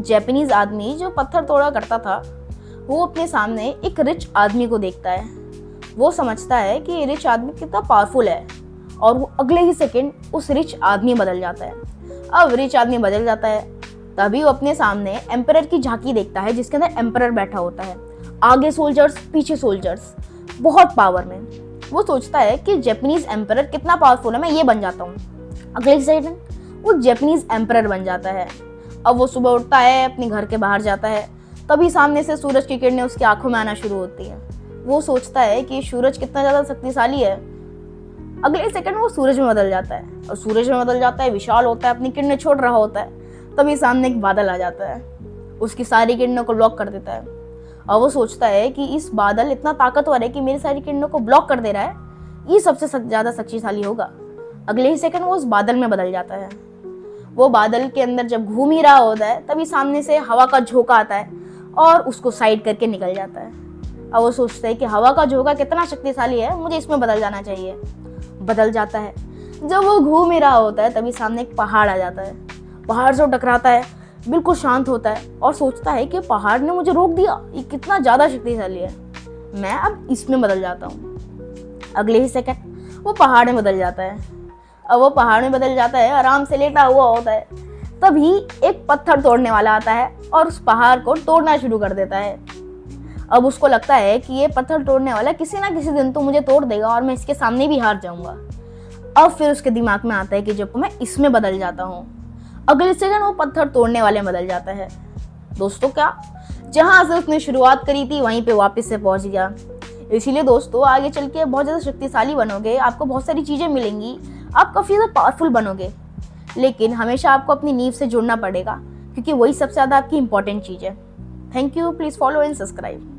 Japanese आदमी जो पत्थर तोड़ा करता था, वो अपने सामने एक रिच आदमी को देखता है। वो समझता है कि ये रिच आदमी कितना पावरफुल है और वो अगले ही सेकंड उस रिच आदमी बदल जाता है। अब रिच आदमी बदल जाता है, तभी वो अपने सामने एम्परर की झांकी देखता है जिसके अंदर एम्परर बैठा होता है। आगे सोल्जर्स, पीछे सोल्जर्स, बहुत पावर में। वो सोचता है कि जापानीज एम्परर कितना पावरफुल है, मैं ये बन जाता हूँ। अगले सेकंड वो जापानीज एम्परर बन जाता है। अब वो सुबह उठता है, अपने घर के बाहर जाता है, तभी सामने से सूरज की किरणें उसकी आंखों में आना शुरू होती है। वो सोचता है कि सूरज कितना ज़्यादा शक्तिशाली है। अगले सेकंड वो सूरज में बदल जाता है और सूरज में बदल जाता है, विशाल होता है, अपनी किरणें छोड़ रहा होता है। तभी सामने एक बादल आ जाता है, उसकी सारी किरणों को ब्लॉक कर देता है। और वो सोचता है कि इस बादल इतना ताकतवर है कि मेरी सारी किरणों को ब्लॉक कर दे रहा है, ये सबसे ज़्यादा शक्तिशाली होगा। अगले ही सेकंड वो उस बादल में बदल जाता है। वो बादल के अंदर जब घूम ही रहा होता है, तभी सामने से हवा का झोंका आता है और उसको साइड करके निकल जाता है। अब वो सोचता है कि हवा का झोंका कितना शक्तिशाली है, मुझे इसमें बदल जाना चाहिए। बदल जाता है। जब वो घूम ही रहा होता है, तभी सामने एक पहाड़ आ जाता है। पहाड़ से टकराता है, बिल्कुल शांत होता है और सोचता है कि पहाड़ ने मुझे रोक दिया, ये कितना ज़्यादा शक्तिशाली है, मैं अब इसमें बदल जाता हूँ। अगले ही सेकंड वो पहाड़ में बदल जाता है। अब वो पहाड़ में बदल जाता है, आराम से लेटा हुआ होता है। तभी एक पत्थर तोड़ने वाला आता है और उस पहाड़ को तोड़ना शुरू कर देता है। अब उसको लगता है कि ये पत्थर तोड़ने वाला किसी ना किसी दिन तो मुझे तोड़ देगा और मैं इसके सामने भी हार जाऊंगा। अब फिर उसके दिमाग में आता है कि जब मैं इसमें बदल जाता हूँ। अगले सेकंड वो पत्थर तोड़ने वाले में बदल जाता है। दोस्तों, क्या जहाँ से उसने शुरुआत करी थी वहीं पे वापस से पहुंच गया। इसीलिए दोस्तों, आगे चल के बहुत ज़्यादा शक्तिशाली बनोगे, आपको बहुत सारी चीज़ें मिलेंगी, आप काफ़ी ज़्यादा पावरफुल बनोगे, लेकिन हमेशा आपको अपनी नींव से जुड़ना पड़ेगा, क्योंकि वही सबसे ज़्यादा आपकी इंपॉर्टेंट चीज़ है। Thank you, please follow and subscribe.